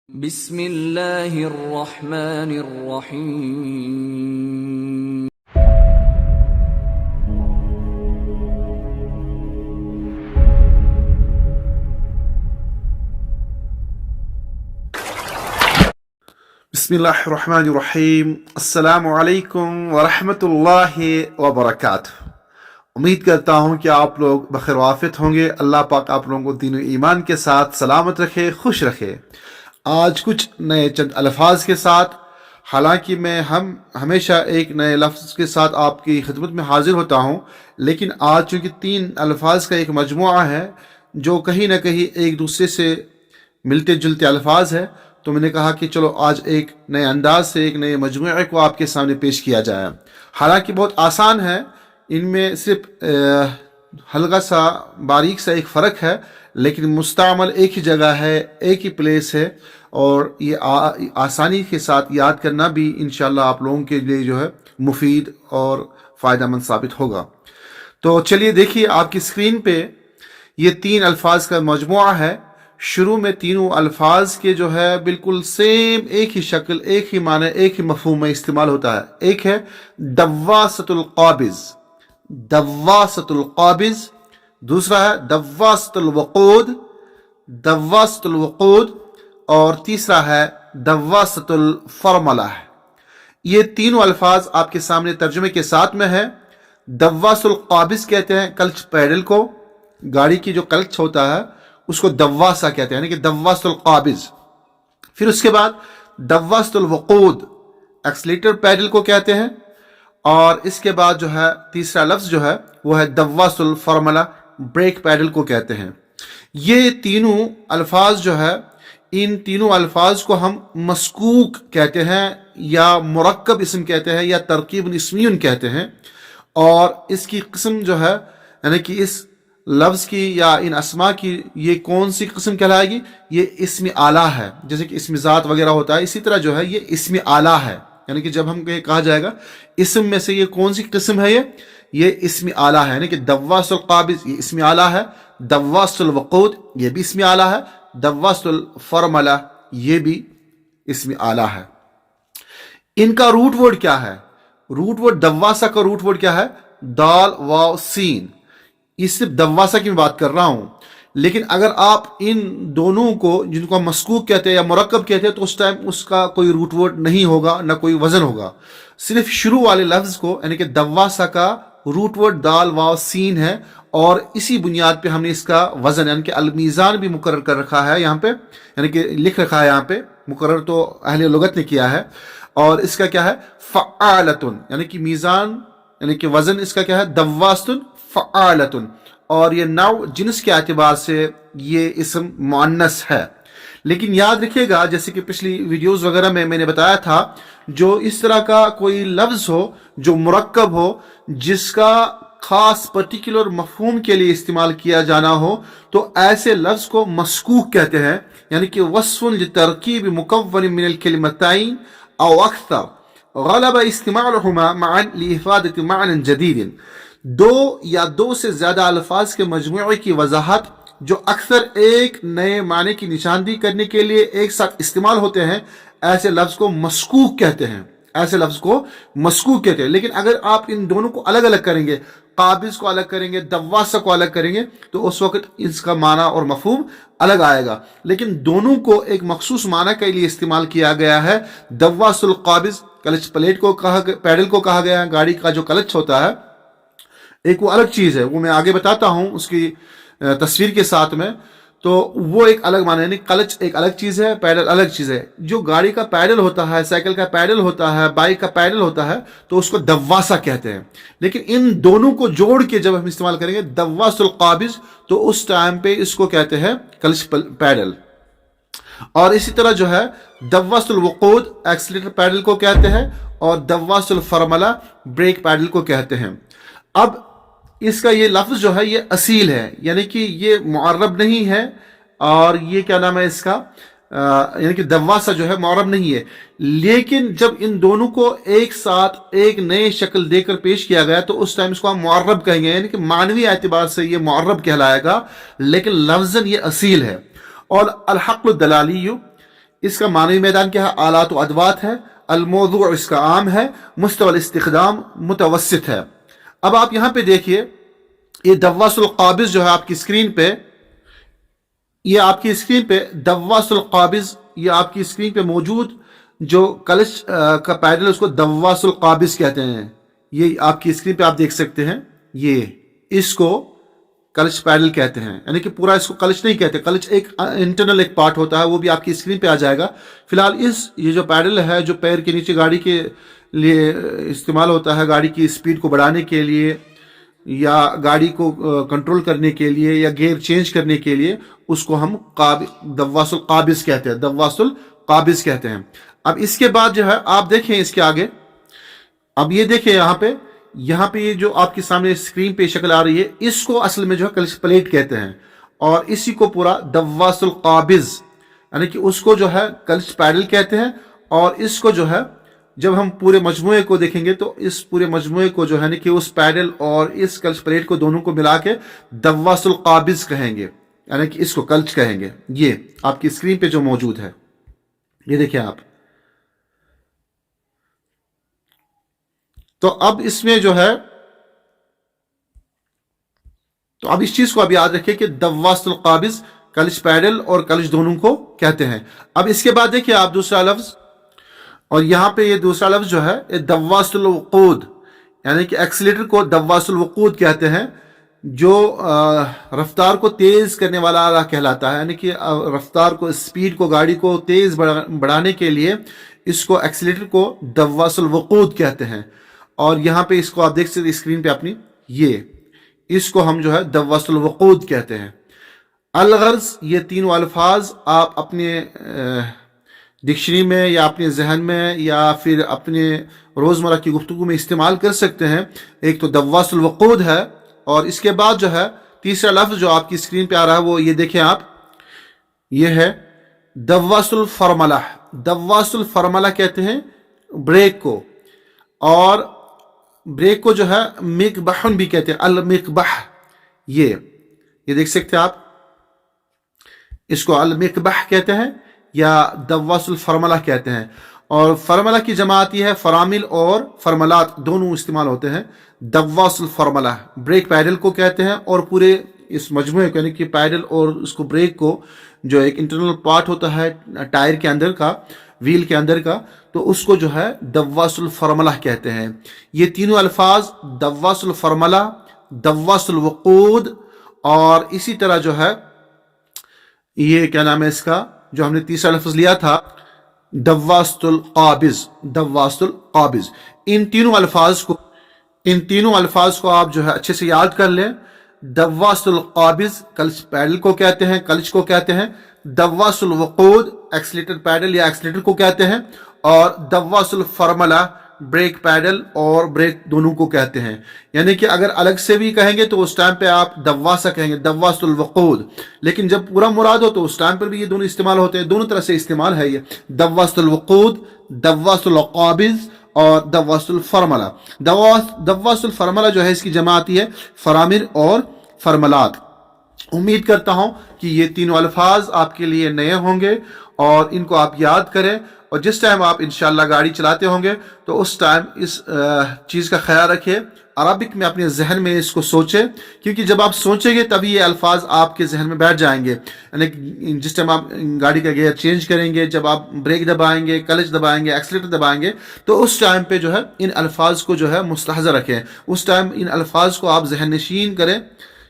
بسم اللہ الرحمن الرحیم۔ بسم اللہ الرحمن الرحیم۔ السلام علیکم ورحمۃ اللہ وبرکاتہ۔ امید کرتا ہوں کہ آپ لوگ بخیر وافیت ہوں گے۔ اللہ پاک آپ لوگوں کو دین و ایمان کے ساتھ سلامت رکھے، خوش رکھے۔ آج کچھ نئے چند الفاظ کے ساتھ، حالانکہ میں ہمیشہ ایک نئے لفظ کے ساتھ آپ کی خدمت میں حاضر ہوتا ہوں، لیکن آج چونکہ 3 الفاظ کا ایک مجموعہ ہے جو کہیں نہ کہیں ایک دوسرے سے ملتے جلتے الفاظ ہے، تو میں نے کہا کہ چلو آج ایک نئے انداز سے ایک نئے مجموعے کو آپ کے سامنے پیش کیا جائے۔ حالانکہ بہت آسان ہے، ان میں صرف ہلکا سا باریک سا ایک فرق ہے، لیکن مستعمل ایک ہی جگہ ہے، ایک ہی پلیس ہے، اور یہ آسانی کے ساتھ یاد کرنا بھی انشاءاللہ آپ لوگوں کے لیے جو ہے مفید اور فائدہ مند ثابت ہوگا۔ تو چلیے دیکھیے آپ کی اسکرین پہ یہ 3 الفاظ کا مجموعہ ہے۔ شروع میں تینوں الفاظ کے جو ہے بالکل سیم ایک ہی شکل، ایک ہی معنی، ایک ہی مفہوم میں استعمال ہوتا ہے۔ ایک ہے دواست القابض، دواست القابض۔ دوسرا ہے دواست الوقود، دواست الوقود۔ اور تیسرا ہے دواست الفرملہ۔ یہ تینوں الفاظ آپ کے سامنے ترجمے کے ساتھ میں ہے۔ دواست القابض کہتے ہیں کلچ پیڈل کو، گاڑی کی جو کلچ ہوتا ہے اس کو دواسا کہتے ہیں، یعنی کہ دواست القابض۔ پھر اس کے بعد دواست الوقود، ایکسلیٹر پیڈل کو کہتے ہیں۔ اور اس کے بعد جو ہے تیسرا لفظ جو ہے وہ ہے دواست الفرملہ، بریک پیڈل کو کہتے ہیں۔ یہ تینوں الفاظ جو ہے، ان تینوں الفاظ کو ہم مسکوک کہتے ہیں، یا مرکب اسم کہتے ہیں، یا ترکیب اسمی کہتے ہیں۔ اور اس کی قسم جو ہے، یعنی کہ اس لفظ کی یا ان اسما کی یہ کون سی قسم کہلائے گی؟ یہ اسم اعلیٰ ہے۔ جیسے کہ اسم ذات وغیرہ ہوتا ہے، اسی طرح جو ہے یہ اسم اعلیٰ ہے۔ یعنی کہ جب ہم کہا جائے گا اسم میں سے یہ کون سی قسم ہے، یہ اسم اعلیٰ ہے۔ یعنی کہ دواست القابض یہ اسم اعلیٰ ہے، دواست الوقود یہ بھی اسم اعلیٰ ہے، دواست الفرملہ یہ بھی اسم اعلیٰ ہے۔ ان کا روٹ ورڈ کیا ہے؟ روٹ ورڈ دواسا کا روٹ ورڈ کیا ہے؟ دال واو سین۔ یہ صرف دواسا کی میں بات کر رہا ہوں، لیکن اگر آپ ان دونوں کو، جن کو ہم مسکوک کہتے ہیں یا مرکب کہتے ہیں، تو اس ٹائم اس کا کوئی روٹ ورڈ نہیں ہوگا، نہ کوئی وزن ہوگا۔ صرف شروع والے لفظ کو، یعنی کہ دواسا کا روٹ ورڈ دال واو سین ہے، اور اسی بنیاد پہ ہم نے اس کا وزن یعنی کہ المیزان بھی مقرر کر رکھا ہے یہاں پہ، یعنی کہ لکھ رکھا ہے یہاں پہ، مقرر تو اہل لغت نے کیا ہے۔ اور اس کا کیا ہے؟ فعالتن، یعنی کہ میزان یعنی کہ وزن اس کا کیا ہے؟ دواستن فعالتن۔ اور یہ نوع جنس کے اعتبار سے یہ اسم مؤنث ہے۔ لیکن یاد رکھیے گا، جیسے کہ پچھلی ویڈیوز وغیرہ میں نے بتایا تھا، جو اس طرح کا کوئی لفظ ہو جو مرکب ہو، جس کا خاص پرٹیکولر مفہوم کے لیے استعمال کیا جانا ہو، تو ایسے لفظ کو مسکوک کہتے ہیں۔ یعنی کہ وصف لترکیب مکون من الکلمتین او اکثر غلب استعمالهما معا لافادۃ معنی جدید۔ 2 یا 2 سے زیادہ الفاظ کے مجموعے کی وضاحت جو اکثر ایک نئے معنی کی نشاندہی کرنے کے لیے ایک ساتھ استعمال ہوتے ہیں، ایسے لفظ کو مسکوک کہتے ہیں، ایسے لفظ کو مسکوک کہتے ہیں۔ لیکن اگر آپ ان دونوں کو الگ الگ کریں گے، قابض کو الگ کریں گے، دواسا کو الگ کریں گے، تو اس وقت اس کا معنی اور مفہوم الگ آئے گا۔ لیکن دونوں کو ایک مخصوص معنی کے لیے استعمال کیا گیا ہے۔ دواست القابض کلچ پلیٹ کو پیڈل کو کہا گیا ہے، گاڑی کا جو کلچ ہوتا ہے ایک وہ الگ چیز ہے، وہ میں آگے بتاتا ہوں اس کی تصویر کے ساتھ میں۔ تو وہ ایک الگ معنی، یعنی کلچ ایک الگ چیز ہے، پیڈل الگ چیز ہے۔ جو گاڑی کا پیڈل ہوتا ہے، سائیکل کا پیڈل ہوتا ہے، بائک کا پیڈل ہوتا ہے، تو اس کو دواسا کہتے ہیں۔ لیکن ان دونوں کو جوڑ کے جب ہم استعمال کریں گے دواست القابض، تو اس ٹائم پہ اس کو کہتے ہیں کلچ پیڈل۔ اور اسی طرح جو ہے دواست الوقود ایکسلیٹر پیڈل کو کہتے ہیں، اور دواست الفرملہ بریک پیڈل کو کہتے ہیں۔ اب اس کا یہ لفظ جو ہے یہ اصیل ہے، یعنی کہ یہ معرب نہیں ہے، اور یہ کیا نام ہے اس کا، یعنی کہ دواسا جو ہے معرب نہیں ہے۔ لیکن جب ان دونوں کو ایک ساتھ ایک نئے شکل دے کر پیش کیا گیا، تو اس ٹائم اس کو ہم معرب کہیں گے، یعنی کہ معنوی اعتبار سے یہ معرب کہلائے گا، لیکن لفظاً یہ اصیل ہے۔ اور الحقل الدلالی इसका मानवी मैदान क्या है? आलात व अदवात है। अल-मौज़ू इसका आम है। मुस्तवल इस्तिख़दाम मुतवस्सित है। अब आप यहाँ पे देखिए, ये दव्वासुल क़ाबिज़ जो है आपकी स्क्रीन पे, ये आपकी स्क्रीन पे दव्वासुल क़ाबिज़, ये आपकी स्क्रीन पे मौजूद जो कलश का पैडल, उसको दव्वासुल क़ाबिज़ कहते हैं। ये आपकी स्क्रीन पे आप देख सकते हैं, ये इसको कलश पैडल कहते हैं। यानी कि पूरा इसको कलश नहीं कहते, कलश एक इंटरनल एक पार्ट होता है, वो भी आपकी स्क्रीन पे आ जाएगा। फिलहाल ये जो पैडल है, जो पैर के नीचे गाड़ी के लिए इस्तेमाल होता है, गाड़ी की स्पीड को बढ़ाने के लिए या गाड़ी को कंट्रोल करने के लिए या गियर चेंज करने के लिए, उसको हम दव्वासुल क़ाबिज़ कहते हैं, दव्वासुल क़ाबिज़ कहते हैं। अब इसके बाद जो है आप देखें इसके आगे, अब ये देखें यहाँ पे ये जो आपके सामने स्क्रीन पे शक्ल आ रही है, इसको असल में जो है कलश प्लेट कहते हैं, और इसी को पूरा दव्वासुल क़ाबिज़ यानी कि उसको जो है कलश पैडल कहते हैं। और इसको जो है जब हम पूरे मजमूए को देखेंगे तो इस पूरे मजमूए को जो है ना कि उस पैडल और इस कलश प्लेट को दोनों को मिला के दव्वासुल क़ाबिज़ कहेंगे, यानी कि इसको कलश कहेंगे। ये आपकी स्क्रीन पे जो मौजूद है, ये देखिए आप। तो अब इसमें जो है, तो अब इस चीज को अब याद रखिए कि दव्वासुल क़ाबिज़ कलश पैडल और कलश दोनों को कहते हैं। अब इसके बाद देखिए आप दूसरा लफ्ज, और यहां पे ये दूसरा लफ्ज जो है ये दव्वासुल वक़ूद, यानी कि एक्सीलेटर को दव्वासुल वक़ूद कहते हैं, जो रफ्तार को तेज करने वाला कहलाता है। यानी कि रफ्तार को, स्पीड को, गाड़ी को तेज बढ़ाने के लिए इसको एक्सीलेटर को दव्वासुल वक़ूद कहते हैं। और यहाँ पे इसको आप देख सकते स्क्रीन पे अपनी, ये इसको हम जो है दव्वासुल वक़ूद कहते हैं। अलगर्ज, ये तीनों अल्फाज आप अपने डिक्शनरी में या अपने जहन में या फिर अपने रोज़मर्रा की गुफ्तगू में इस्तेमाल कर सकते हैं। एक तो दव्वासुल वक़ूद है, और इसके बाद जो है तीसरा लफ्ज़ जो आपकी स्क्रीन पे आ रहा है वो ये देखें आप, ये है दव्वासुल फ़रमला। दव्वासुल फ़रमला कहते हैं ब्रेक को, और ब्रेक को जो है मिकबहन भी कहते हैं, अल मिकबह। ये देख सकते हैं आप, इसको अल मिकबह कहते हैं या दव्वासुल फ़रमला कहते हैं। और फरमला की जमा आती है, फरामिल और फरमलात दोनों इस्तेमाल होते हैं। दव्वासुल फ़रमला ब्रेक पैडल को कहते हैं, और पूरे इस मजमूए को यानी कि पैडल और उसको ब्रेक को, जो एक इंटरनल पार्ट होता है टायर के अंदर का, व्हील के अंदर का, तो उसको जो है दव्वासुल फ़रमला कहते हैं। ये तीनों अल्फाज दव्वासुल फ़रमला, दव्वासुल वक़ूद, और इसी तरह जो है ये क्या नाम है इसका, जो हमने तीसरा लफ्ज़ लिया था दव्वासुल क़ाबिज़, दव्वासुल क़ाबिज़। इन तीनों अल्फाज को आप जो है अच्छे से याद कर लें। दव्वासुल क़ाबिज़ कलश पैडल को कहते हैं, कलश को कहते हैं। दव्वासुल वक़ूद एक्सीलेटर पैडल या एक्सीलेटर को कहते हैं, और दव्वासुल फ़रमला ब्रेक पैडल और ब्रेक दोनों को कहते हैं। यानी कि अगर अलग से भी कहेंगे तो उस टाइम पे आप दव्वासा कहेंगे, दव्वासुल वक़ूद। लेकिन जब पूरा मुराद हो तो उस टाइम पर भी ये दोनों इस्तेमाल होते हैं, दोनों तरह से इस्तेमाल है ये दव्वासुल वक़ूद, दव्वासुल क़ाबिज़ और दव्वासुल फ़रमला। दव्वासुल फ़रमला जो है इसकी जमा आती है फरामिल और फरमलात। उम्मीद करता हूं कि ये तीनों अल्फाज आपके लिए नए होंगे और इनको आप याद करें, और जिस टाइम आप इंशाअल्लाह गाड़ी चलाते होंगे तो उस टाइम इस चीज़ का ख्याल रखें, अरबिक में अपने जहन में इसको सोचें, क्योंकि जब आप सोचेंगे तभी ये अल्फाज आपके जहन में बैठ जाएंगे। यानी जिस टाइम आप गाड़ी का गियर चेंज करेंगे, जब आप ब्रेक दबाएंगे, क्लच दबाएंगे, एक्सीलेटर दबाएंगे, तो उस टाइम पे जो है इन अल्फाज को जो है मुस्तहज़र रखें। उस टाइम इन अल्फाज को आप जहन नशीन करें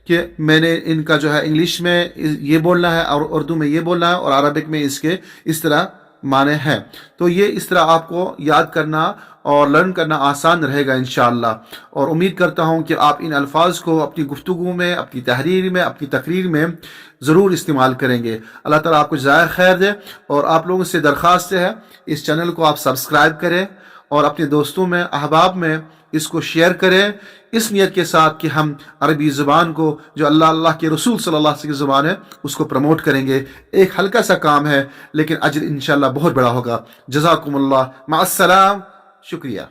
कि मैंने इनका जो है इंग्लिश में ये बोलना है और उर्दू में ये बोलना है और अरबिक में इसके इस तरह माने हैं। तो ये इस तरह आपको याद करना और लर्न करना आसान रहेगा इंशाअल्लाह। और उम्मीद करता हूँ कि आप इन अल्फाज को अपनी गुफ्तगू में, अपनी तहरीर में, अपनी तकरीर में ज़रूर इस्तेमाल करेंगे। अल्लाह ताला आपको ज़ाया खैर दे। और आप लोगों से दरख्वास्त है इस चैनल को आप सब्सक्राइब करें और अपने दोस्तों में, अहबाब में इसको शेयर करें, इस नियत के साथ कि हम अरबी ज़ुबान को, जो अल्लाह के रसूल सल्लल्लाहु अलैहि वसल्लम की ज़ुबान है, उसको प्रमोट करेंगे। एक हल्का सा काम है लेकिन अजर इंशाअल्लाह बहुत बड़ा होगा। जज़ाकुमुल्लाह, मअस्सलाम, शुक्रिया।